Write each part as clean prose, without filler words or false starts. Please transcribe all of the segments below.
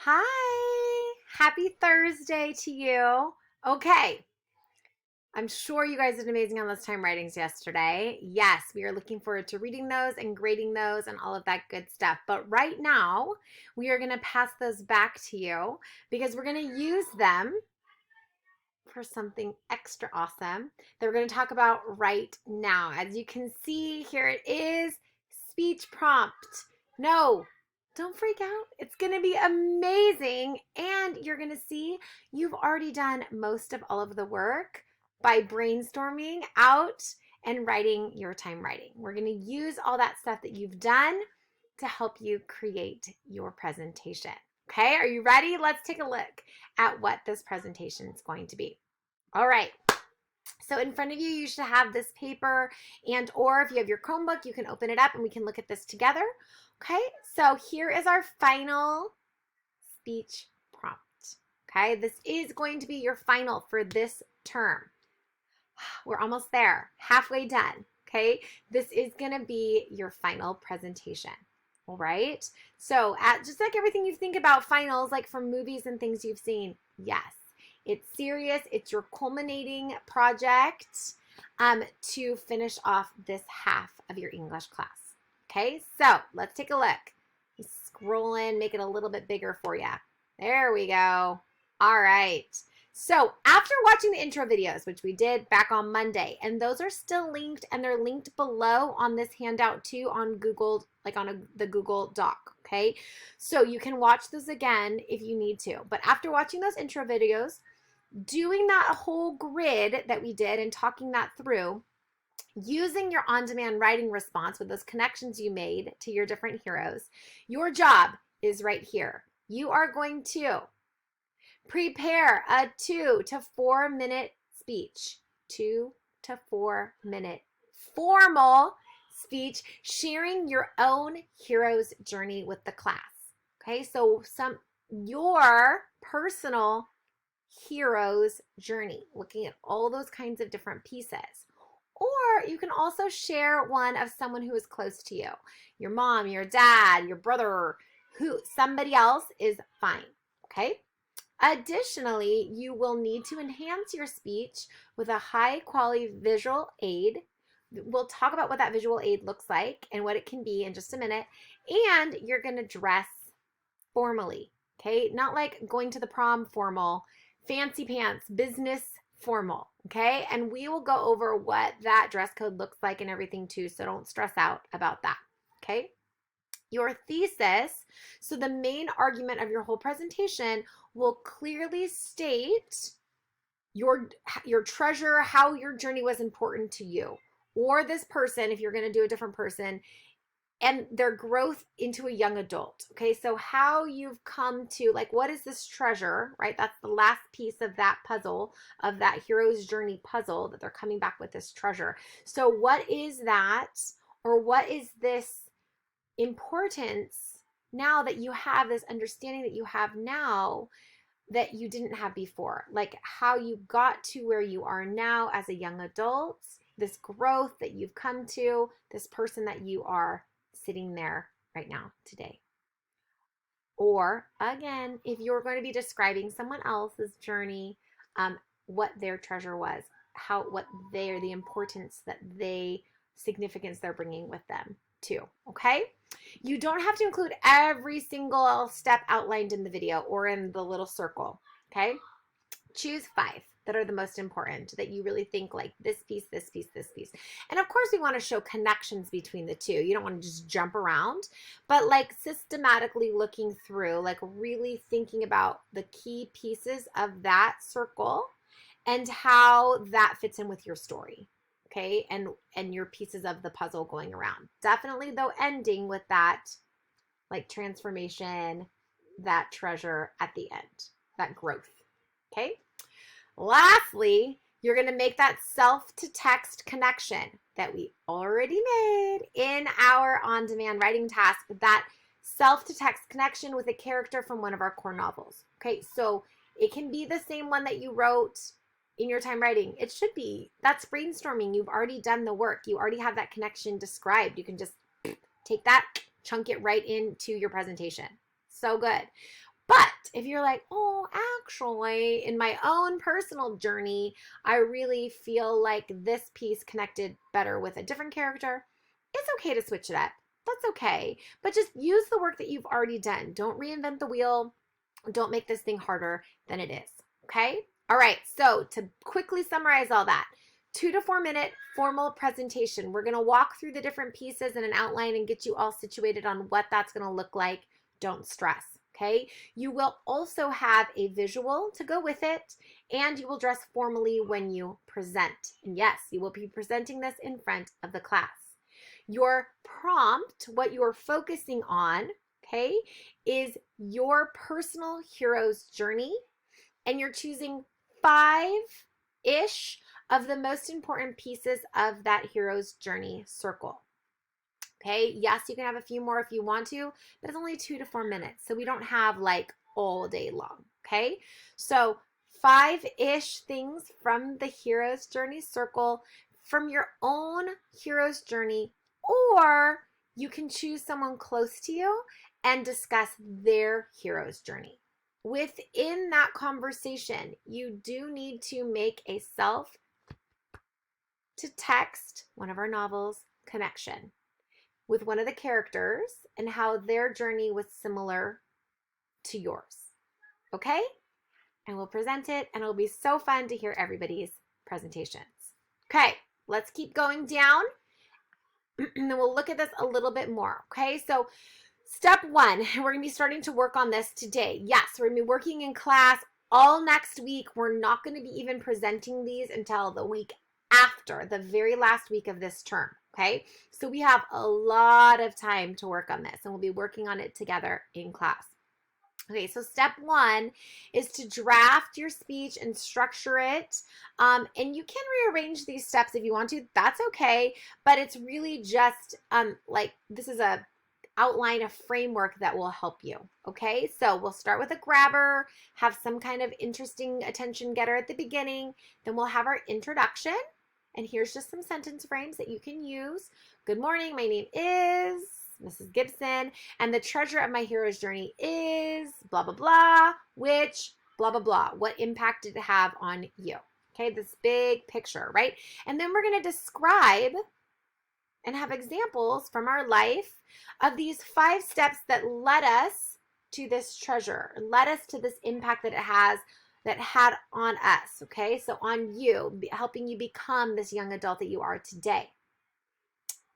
Hi, happy Thursday to you. Okay, I'm sure you guys did amazing on those time writings yesterday. Yes, we are looking forward to reading those and grading those and all of that good stuff. But right now, we are going to pass those back to you because we're going to use them for something extra awesome that we're going to talk about right now. As you can see, here it is, speech prompt. No, don't freak out. It's going to be amazing. And you're going to see you've already done most of all of the work by brainstorming out and writing your time writing. We're going to use all that stuff that you've done to help you create your presentation. Okay, are you ready? Let's take a look at what this presentation is going to be. All right. So in front of you, you should have this paper or if you have your Chromebook, you can open it up and we can look at this together. Okay, so here is our final speech prompt. Okay, this is going to be your final for this term. We're almost there, halfway done. Okay, this is going to be your final presentation. All right, so just like everything you think about finals, like from movies and things you've seen, yes, it's serious. It's your culminating project to finish off this half of your English class. Okay, so let's take a look. Scroll in, make it a little bit bigger for you. There we go. All right. So after watching the intro videos, which we did back on Monday, and those are still linked, and they're linked below on this handout too on Google, like on the Google Doc, okay? So you can watch those again if you need to. But after watching those intro videos, doing that whole grid that we did and talking that through, using your on-demand writing response with those connections you made to your different heroes, your job is right here. You are going to prepare a 2 to 4 minute speech, 2 to 4 minute formal speech, sharing your own hero's journey with the class. Okay, so your personal hero's journey, looking at all those kinds of different pieces. Or you can also share one of someone who is close to you, your mom, your dad, your brother, somebody else is fine. Okay. Additionally, you will need to enhance your speech with a high quality visual aid. We'll talk about what that visual aid looks like and what it can be in just a minute. And you're going to dress formally, okay? Not like going to the prom formal, fancy pants, business formal, okay? And we will go over what that dress code looks like and everything too, so don't stress out about that, okay? Your thesis, so the main argument of your whole presentation will clearly state your treasure, how your journey was important to you, or this person, if you're going to do a different person, and their growth into a young adult. Okay, so how you've come to, like, what is this treasure, right? That's the last piece of that puzzle, of that hero's journey puzzle, that they're coming back with this treasure. So what is that, or what is this importance now that you have this understanding that you have now that you didn't have before? Like how you got to where you are now as a young adult, this growth that you've come to, this person that you are sitting there right now today. Or again, if you're going to be describing someone else's journey, what their treasure was, the importance significance they're bringing with them too, okay? You don't have to include every single step outlined in the video or in the little circle, okay? Choose 5 that are the most important, that you really think like this piece, this piece, this piece. And of course we want to show connections between the two. You don't want to just jump around, but like systematically looking through, like really thinking about the key pieces of that circle and how that fits in with your story. Okay, and your pieces of the puzzle going around. Definitely though ending with that like transformation, that treasure at the end, that growth. Okay. Lastly, you're going to make that self-to-text connection that we already made in our on-demand writing task, that self-to-text connection with a character from one of our core novels. Okay, so it can be the same one that you wrote in your time writing. It should be. That's brainstorming. You've already done the work. You already have that connection described. You can just take that, chunk it right into your presentation. So good. But if you're like, oh, actually, in my own personal journey, I really feel like this piece connected better with a different character, it's okay to switch it up. That's okay. But just use the work that you've already done. Don't reinvent the wheel. Don't make this thing harder than it is. Okay? All right. So to quickly summarize all that, 2 to 4 minute formal presentation. We're going to walk through the different pieces in an outline and get you all situated on what that's going to look like. Don't stress. Okay. You will also have a visual to go with it, and you will dress formally when you present. And yes, you will be presenting this in front of the class. Your prompt, what you're focusing on, okay, is your personal hero's journey, and you're choosing 5-ish of the most important pieces of that hero's journey circle. Okay, yes, you can have a few more if you want to, but it's only 2 to 4 minutes. So we don't have like all day long. Okay, so 5-ish things from the hero's journey circle from your own hero's journey, or you can choose someone close to you and discuss their hero's journey. Within that conversation, you do need to make a self to text, one of our novels, connection with one of the characters and how their journey was similar to yours. Okay? And we'll present it, and it'll be so fun to hear everybody's presentations. Okay, let's keep going down, and then we'll look at this a little bit more. Okay, so step 1, we're going to be starting to work on this today. Yes, we're going to be working in class all next week. We're not going to be even presenting these until the week after, the very last week of this term. Okay, so we have a lot of time to work on this, and we'll be working on it together in class. Okay, so step 1 is to draft your speech and structure it. And you can rearrange these steps if you want to. That's okay, but it's really just like this is a outline, a framework that will help you. Okay, so we'll start with a grabber, have some kind of interesting attention getter at the beginning. Then we'll have our introduction. And here's just some sentence frames that you can use. Good morning, my name is Mrs. Gibson, and the treasure of my hero's journey is blah, blah, blah, which blah, blah, blah. What impact did it have on you? Okay, this big picture, right? And then we're going to describe and have examples from our life of these 5 steps that led us to this treasure, led us to this impact that it has, that had on us, okay? So on you, helping you become this young adult that you are today.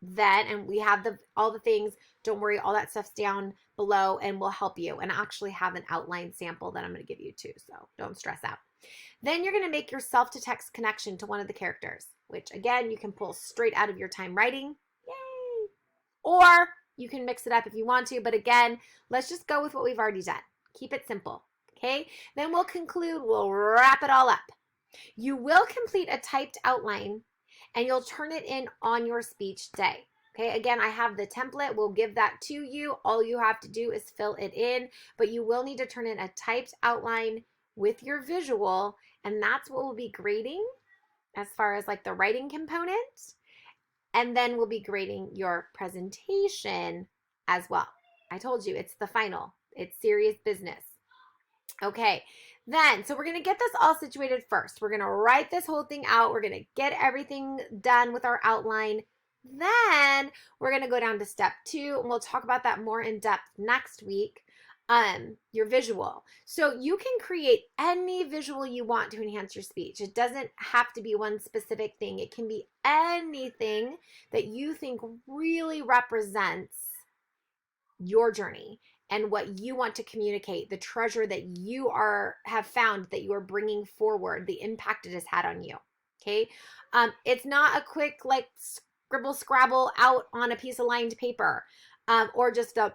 Then, and we have all the things, don't worry, all that stuff's down below, and we'll help you, and I actually have an outline sample that I'm going to give you too, so don't stress out. Then you're going to make your self-to-text connection to one of the characters, which again, you can pull straight out of your time writing. Yay! Or you can mix it up if you want to, but again, let's just go with what we've already done. Keep it simple. Okay, then we'll conclude, we'll wrap it all up. You will complete a typed outline, and you'll turn it in on your speech day. Okay, again, I have the template. We'll give that to you. All you have to do is fill it in, but you will need to turn in a typed outline with your visual, and that's what we'll be grading as far as like the writing component. And then we'll be grading your presentation as well. I told you, it's the final. It's serious business. Okay, then, so we're going to get this all situated first. We're going to write this whole thing out. We're going to get everything done with our outline. Then we're going to go down to step 2, and we'll talk about that more in depth next week. Your visual. So you can create any visual you want to enhance your speech. It doesn't have to be one specific thing. It can be anything that you think really represents your journey and what you want to communicate, the treasure that you have found that you are bringing forward, the impact it has had on you. Okay, it's not a quick like scribble scrabble out on a piece of lined paper, or just a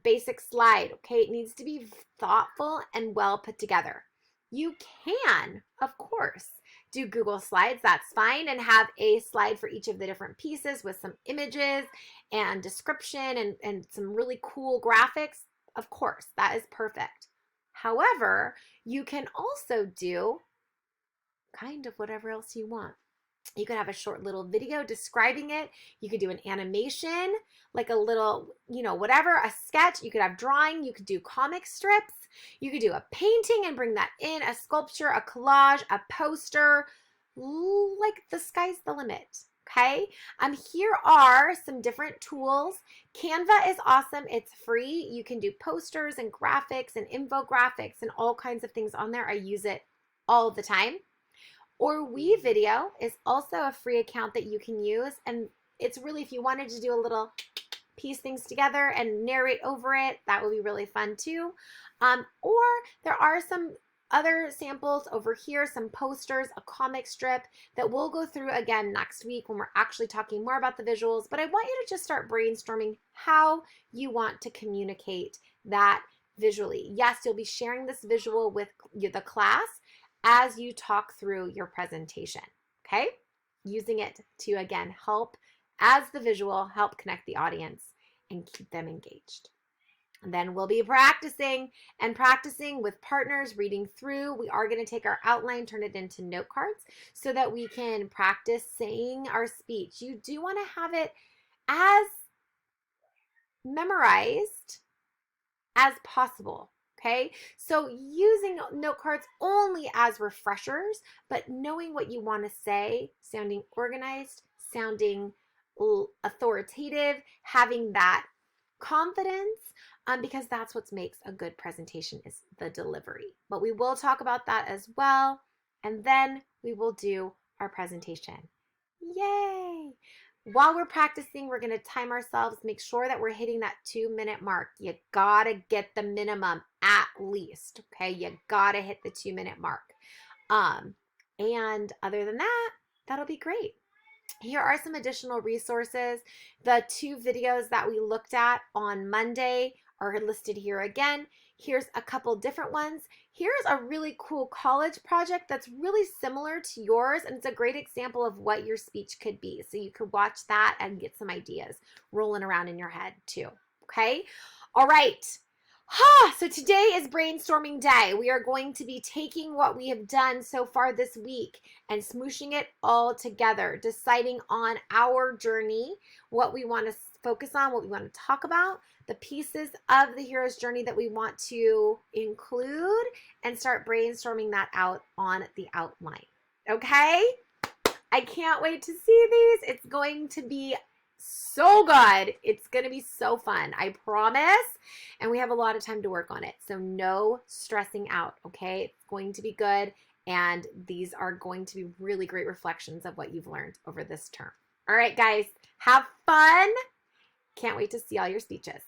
basic slide. Okay, it needs to be thoughtful and well put together. You can, of course, do Google Slides, that's fine, and have a slide for each of the different pieces with some images and description and some really cool graphics. Of course, that is perfect. However, you can also do kind of whatever else you want. You could have a short little video describing it. You could do an animation, like a little, whatever, a sketch. You could have drawing. You could do comic strips. You could do a painting and bring that in, a sculpture, a collage, a poster. Like the sky's the limit. Okay. Here are some different tools. Canva is awesome. It's free. You can do posters and graphics and infographics and all kinds of things on there. I use it all the time. Or WeVideo is also a free account that you can use. And it's really, if you wanted to do a little piece things together and narrate over it, that would be really fun too. Or there are some other samples over here, some posters, a comic strip that we'll go through again next week when we're actually talking more about the visuals. But I want you to just start brainstorming how you want to communicate that visually. Yes, you'll be sharing this visual with the class as you talk through your presentation, okay? Using it to, again, help as the visual, help connect the audience and keep them engaged. And then we'll be practicing with partners, reading through. We are going to take our outline, turn it into note cards so that we can practice saying our speech. You do want to have it as memorized as possible. Okay, so using note cards only as refreshers, but knowing what you want to say, sounding organized, sounding authoritative, having that confidence, because that's what makes a good presentation is the delivery. But we will talk about that as well, and then we will do our presentation. Yay! While we're practicing, we're going to time ourselves, make sure that we're hitting that 2-minute mark. You got to get the minimum at least, okay? You got to hit the 2-minute mark. And other than that, that'll be great. Here are some additional resources. The 2 videos that we looked at on Monday are listed here again. Here's a couple different ones. Here's a really cool college project that's really similar to yours, and it's a great example of what your speech could be. So you could watch that and get some ideas rolling around in your head too, okay? All right. So today is brainstorming day. We are going to be taking what we have done so far this week and smooshing it all together, deciding on our journey, what we want to focus on, what we want to talk about, the pieces of the hero's journey that we want to include, and start brainstorming that out on the outline. Okay? I can't wait to see these. It's going to be so good. It's going to be so fun. I promise. And we have a lot of time to work on it. So no stressing out, okay? It's going to be good. And these are going to be really great reflections of what you've learned over this term. All right, guys, have fun. Can't wait to see all your speeches.